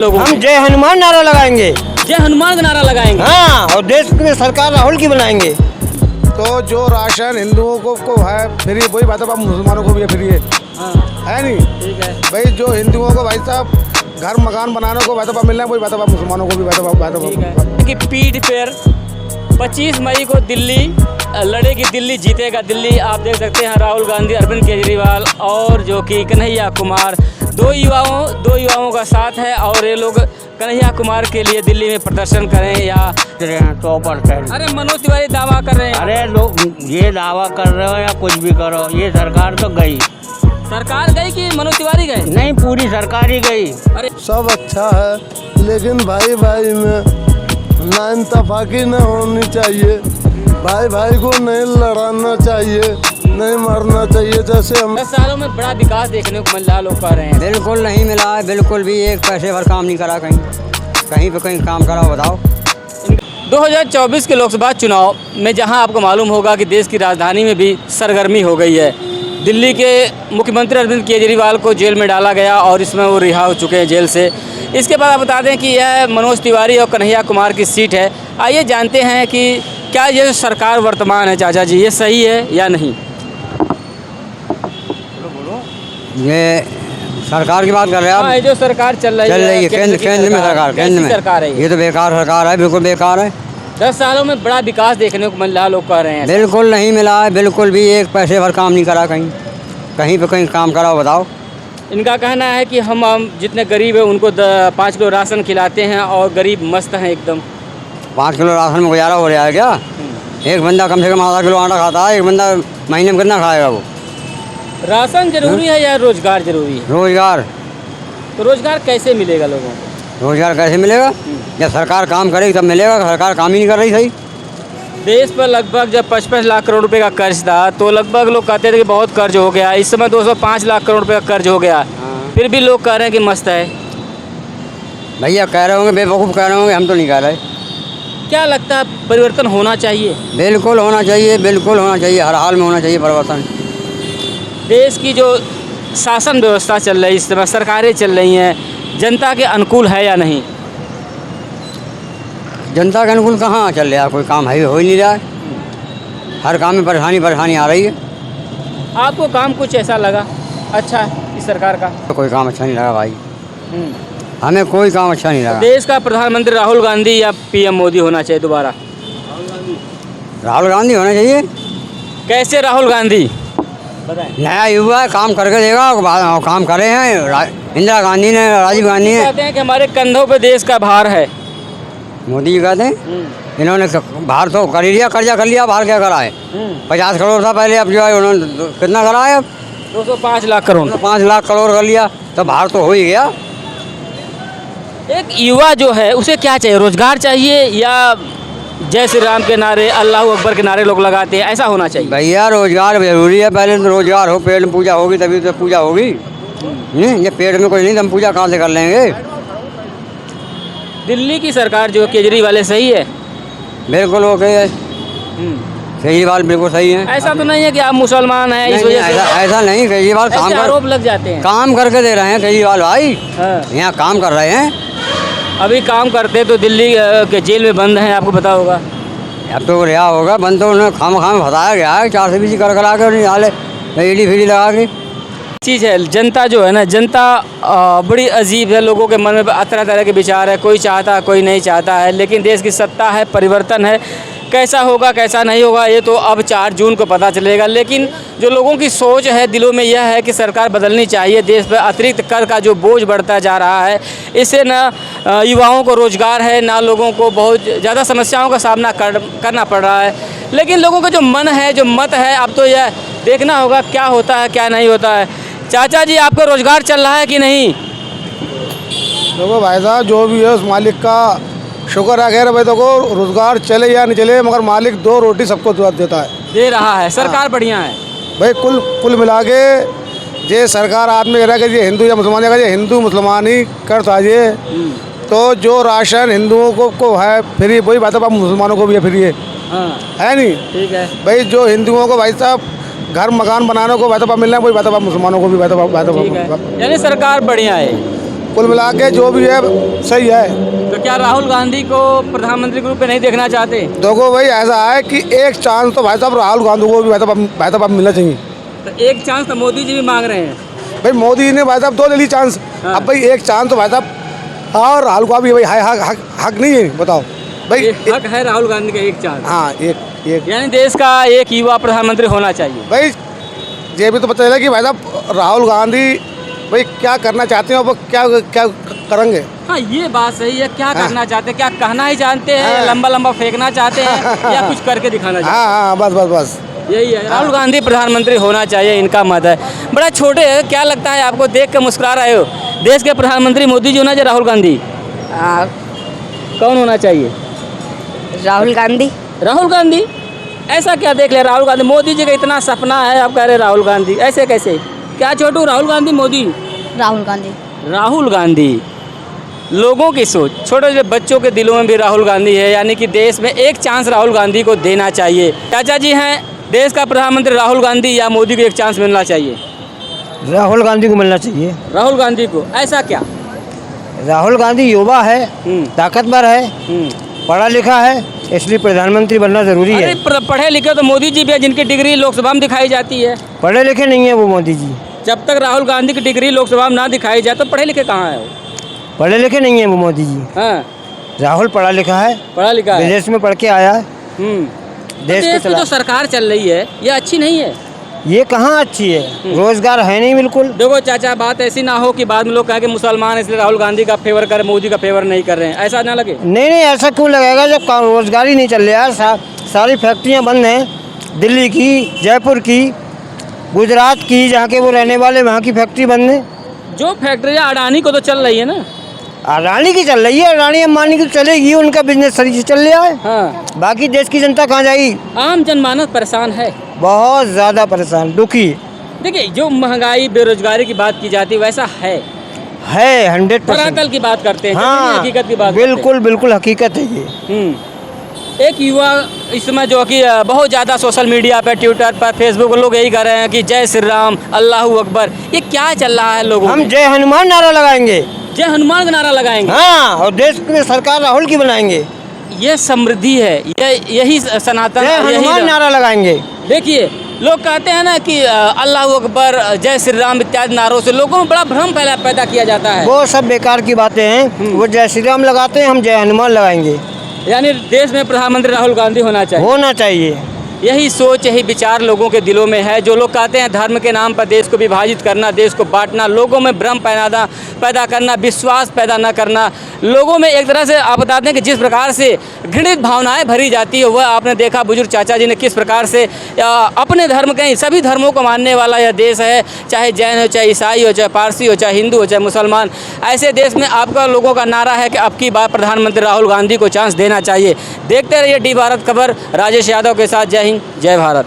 हम जय हनुमान नारा लगाएंगे। जय हनुमान का नारा लगाएंगे। हाँ, और देश में सरकार राहुल की बनाएंगे। तो जो राशन हिंदुओं को है फ्री, वही बात है मुसलमानों को भी फ्री है। हाँ, है नहीं? ठीक है भाई जो हिंदुओं को भाई साहब घर मकान बनाने को भाई मिलना है, वही बात है मुसलमानों को भी ठीक है कि पीठ पर 25 मई को दिल्ली लड़ेगी, दिल्ली जीतेगा। दिल्ली आप देख सकते हैं राहुल गांधी, अरविंद केजरीवाल और जो कि कन्हैया कुमार, दो युवाओं का साथ है और ये लोग कन्हैया कुमार के लिए दिल्ली में प्रदर्शन करें या 100%। अरे मनोज तिवारी दावा कर रहे हैं। अरे लोग ये दावा कर रहे हो या कुछ भी करो, ये सरकार तो गई। सरकार गई कि मनोज तिवारी गए? नहीं, पूरी सरकार ही गई। अरे सब अच्छा है, लेकिन भाई भाई में नाइंसाफी न होनी चाहिए। भाई भाई को नहीं लड़ाना चाहिए, नहीं मारना चाहिए। जैसे हम 10 सालों में बड़ा विकास देखने को मिल रहा, लोग कह रहे हैं। बिल्कुल नहीं मिला है, बिल्कुल भी एक पैसे भर काम नहीं करा। कहीं पे कहीं काम करा बताओ। 2024 के लोकसभा चुनाव में जहां आपको मालूम होगा कि देश की राजधानी में भी सरगर्मी हो गई है। दिल्ली के मुख्यमंत्री अरविंद केजरीवाल को जेल में डाला गया और इसमें वो रिहा हो चुके हैं जेल से। इसके बाद आप बता दें कि यह मनोज तिवारी और कन्हैया कुमार की सीट है। आइए जानते हैं कि क्या ये जो सरकार वर्तमान है चाचा जी, ये सही है या नहीं? ये सरकार की बात कर रहे हैं हाँ, आप? ये जो सरकार चल रही है केंद्र में सरकार, केंद्र में सरकार है ये तो बेकार सरकार है, बिल्कुल बेकार है। 10 सालों में बड़ा विकास देखने को मिल रहा, लोग कह रहे हैं। बिल्कुल नहीं मिला है, बिल्कुल भी एक पैसे भर काम नहीं करा। कहीं पे कहीं काम करा बताओ। इनका कहना है कि हम जितने गरीब हैं उनको 5 किलो राशन खिलाते हैं और गरीब मस्त हैं एकदम। 5 किलो राशन में गुजारा हो रहा है क्या? एक बंदा कम से कम आधा किलो आटा खाता है, एक बंदा महीने में कितना खाएगा वो? राशन जरूरी है या रोजगार जरूरी है? रोजगार। तो रोजगार कैसे मिलेगा लोगों को? रोजगार कैसे मिलेगा? जब सरकार काम करेगी तब मिलेगा। सरकार काम ही नहीं कर रही सही। देश पर लगभग जब 55 लाख करोड़ रुपए का कर्ज था तो लगभग लोग कहते थे कि बहुत कर्ज हो गया। इस समय 205 लाख करोड़ रुपए का कर्ज हो गया, फिर भी लोग कह रहे हैं कि मस्त है। भैया कह रहे होंगे, बेवकूफ़ कह रहे होंगे, हम तो नहीं कह रहे। क्या लगता है परिवर्तन होना चाहिए? बिल्कुल होना चाहिए, बिल्कुल होना चाहिए, हर हाल में होना चाहिए परिवर्तन। देश की जो शासन व्यवस्था चल रही है इस समय, सरकारें चल रही हैं, जनता के अनुकूल है या नहीं? जनता के अनुकूल कहाँ चल रहा है? कोई काम है हो ही नहीं रहा है। हर काम में परेशानी आ रही है। आपको काम कुछ ऐसा लगा अच्छा इस सरकार का? तो कोई काम अच्छा नहीं लगा भाई, हमें कोई काम अच्छा नहीं लगा। देश का प्रधानमंत्री राहुल गांधी या पीएम मोदी होना चाहिए दोबारा? राहुल गांधी होना चाहिए। कैसे राहुल गांधी बताएं? नया युवा है, काम करके देगा। काम करे हैं इंदिरा गांधी ने, राजीव गांधी ने। कहते हैं कि हमारे कंधों पे देश का भार है। मोदी जी कहते हैं इन्होंने बाहर तो कर ही लिया, कर्जा कर लिया। बाहर क्या करा है? 50 करोड़ था पहले, अब जो है उन्होंने कितना करा है? अब 205 लाख करोड़। 5 लाख करोड़ कर लिया, तो बाहर तो हो ही गया। एक युवा जो है उसे क्या चाहिए? रोजगार चाहिए या जय श्री राम के नारे, अल्लाह अकबर के नारे लोग लगाते हैं, ऐसा होना चाहिए? भैया रोजगार जरूरी है। पहले तो रोजगार हो, पेट में पूजा होगी तभी तो पूजा होगी। ये पेट में कोई नहीं तो हम पूजा कहाँ से कर लेंगे? दिल्ली की सरकार जो केजरीवाल है सही है? बिल्कुल ओके है, केजरीवाल बिल्कुल सही है। ऐसा तो नहीं है कि आप मुसलमान हैं इस वजह से? ऐसा नहीं, केजरीवाल काम ऐसे आरोप लग जाते हैं। काम करके दे रहे हैं केजरीवाल भाई। हाँ। यहाँ काम कर रहे हैं। अभी काम करते तो दिल्ली के जेल में बंद हैं, आपको पता होगा। अब तो रिहा होगा, बंद तो उन्हें खाम फंसाया गया है। 4 से बीसी कर करा के उन्हें हाले ईडी फीडी लगा के। चीज़ है जनता जो है ना, जनता बड़ी अजीब है। लोगों के मन में तरह तरह के विचार है, कोई चाहता है कोई नहीं चाहता है। लेकिन देश की सत्ता है, परिवर्तन है, कैसा होगा कैसा नहीं होगा ये तो अब 4 जून को पता चलेगा। लेकिन जो लोगों की सोच है दिलों में यह है कि सरकार बदलनी चाहिए। देश पर अतिरिक्त कर का जो बोझ बढ़ता जा रहा है, इससे ना युवाओं को रोजगार है, ना लोगों को बहुत ज़्यादा समस्याओं का सामना करना पड़ रहा है। लेकिन लोगों का जो मन है, जो मत है, अब तो यह देखना होगा क्या होता है क्या नहीं होता है। चाचा जी, आपका रोजगार चल रहा है कि नहीं? देखो भाई साहब, जो भी है उस मालिक का शुक्र है। खैर भाई देखो, रोजगार चले या नहीं चले, मगर मालिक 2 रोटी सबको देता है, दे रहा है। सरकार बढ़िया है भाई। कुल मिला के ये सरकार आदमी कह रहा है कि ये हिंदू या मुसलमान है, ये हिंदू मुसलमान ही कर तो आइए। तो जो राशन हिंदुओं को है फ्री, वही बात है मुसलमानों को भी फ्री है। है नहीं? ठीक है भाई जो हिंदुओं को भाई साहब घर मकान बनाने को भाई मिलना है, वही बात है मुसलमानों को भी ठीक है। यानी सरकार बढ़िया है। कुल मिला के जो भी है सही है। तो क्या राहुल गांधी को प्रधानमंत्री के रूप में नहीं देखना चाहते? देखो भाई ऐसा है कि एक चांस तो भाई साहब राहुल गांधी को भी भाई साहब मिलना चाहिए। तो एक चांस तो मोदी जी भी मांग रहे हैं। भाई मोदी ने भाई साहब 2 ले ली चांस। हाँ। अब भाई एक चांस तो भाई साहब और राहुल का भी भाई हक नहीं है, बताओ भाई। ये हक है राहुल गांधी का एक चांस। हाँ एक यानी देश का एक युवा प्रधानमंत्री होना चाहिए। भाई ये भी तो पता चला कि भाई साहब राहुल गांधी भाई क्या करना चाहते हैं और वो क्या क्या करेंगे। हाँ ये बात सही है। क्या हाँ। करना चाहते हैं, क्या कहना ही जानते हैं, हाँ। लंबा लंबा फेंकना चाहते हैं या कुछ करके दिखाना चाहते हाँ बस हैं? यही है, राहुल गांधी प्रधानमंत्री होना चाहिए, इनका मत है। बड़ा छोटे है, क्या लगता है आपको? देख के मुस्कुरा रहे हो। देश के प्रधानमंत्री मोदी जी होना चाहिए राहुल गांधी? कौन होना चाहिए? राहुल गांधी। राहुल गांधी? ऐसा क्या देख ले राहुल गांधी? मोदी जी का इतना सपना है, आप कह रहे राहुल गांधी, ऐसे कैसे? क्या छोटू, राहुल गांधी मोदी? राहुल गांधी। राहुल गांधी। लोगों की सोच, छोटे छोटे बच्चों के दिलों में भी राहुल गांधी है, यानी कि देश में एक चांस राहुल गांधी को देना चाहिए। चाचा जी हैं, देश का प्रधानमंत्री राहुल गांधी या मोदी को एक चांस मिलना चाहिए? राहुल गांधी को मिलना चाहिए। राहुल गांधी को, ऐसा क्या? राहुल गांधी युवा है, ताकतवर है, पढ़ा लिखा है, इसलिए प्रधानमंत्री बनना जरूरी अरे है। पढ़े लिखे तो मोदी जी भी है, जिनकी डिग्री लोकसभा में दिखाई जाती है। पढ़े लिखे नहीं है वो मोदी जी। जब तक राहुल गांधी की डिग्री लोकसभा में ना दिखाई जाए तो पढ़े लिखे कहाँ है वो? पढ़े लिखे नहीं है वो मोदी जी। हाँ, राहुल पढ़ा लिखा है, पढ़ा लिखा है। विदेश में पढ़ के आया है, देश को में चला। जो सरकार चल रही है ये अच्छी नहीं है। ये कहाँ अच्छी है? रोजगार है नहीं बिल्कुल। देखो चाचा, बात ऐसी ना हो कि बाद में लोग कहें कि मुसलमान इसलिए राहुल गांधी का फेवर कर, मोदी का फेवर नहीं कर रहे हैं, ऐसा ना लगे। नहीं ऐसा क्यों लगेगा जब रोजगार ही नहीं चल रहा है? सारी फैक्ट्रियाँ बंद हैं, दिल्ली की, जयपुर की, गुजरात की, जहाँ के वो रहने वाले वहाँ की फैक्ट्री बंद है। जो फैक्ट्रियाँ अडानी को तो चल रही है ना। अडानी की चल रही है, अडानी अंबानी की तो चलेगी, उनका बिजनेस सही से चल रहा है। हाँ, बाकी देश की जनता कहाँ जाएगी? आम जनमानस परेशान है, बहुत ज़्यादा परेशान, दुखी देखिए। जो महंगाई बेरोजगारी की बात की जाती है वैसा है 100%। धरातल की बात करते हैं, हाँ, हकीकत की बात बिल्कुल हकीकत है ये। करते हैं। एक युवा इस समय जो कि बहुत ज़्यादा सोशल मीडिया पर, ट्विटर पर, फेसबुक पर लोग यही कर रहे हैं कि जय श्री राम, अल्लाह अकबर। ये क्या चल रहा है लोगों हम में? जय हनुमान नारा लगाएंगे। जय हनुमान का नारा लगाएंगे। हाँ, और देश में सरकार राहुल की बनाएंगे। ये समृद्धि है, यही सनातन, जय हनुमान यही नारा लगाएंगे। देखिए लोग कहते हैं ना कि अल्लाह अकबर, जय श्री राम इत्यादि नारों से लोगों में बड़ा भ्रम पैदा किया जाता है। वो सब बेकार की बातें हैं। वो जय श्री राम लगाते हैं, हम जय हनुमान लगाएंगे। यानी देश में प्रधानमंत्री राहुल गांधी होना चाहिए। यही सोच, यही विचार लोगों के दिलों में है। जो लोग कहते हैं धर्म के नाम पर देश को विभाजित करना, देश को बांटना, लोगों में भ्रम पैदा करना, विश्वास पैदा न करना, लोगों में एक तरह से आप बताते हैं कि जिस प्रकार से घृणित भावनाएं भरी जाती है, वह आपने देखा बुजुर्ग चाचा जी ने किस प्रकार से अपने धर्म के, सभी धर्मों को मानने वाला यह देश है, चाहे जैन हो, चाहे ईसाई हो, चाहे पारसी हो, चाहे हिंदू हो, चाहे मुसलमान। ऐसे देश में आपका लोगों का नारा है कि अब की बार प्रधानमंत्री राहुल गांधी को चांस देना चाहिए। देखते रहिए डी भारत खबर, राजेश यादव के साथ। जय हिंद, जय भारत।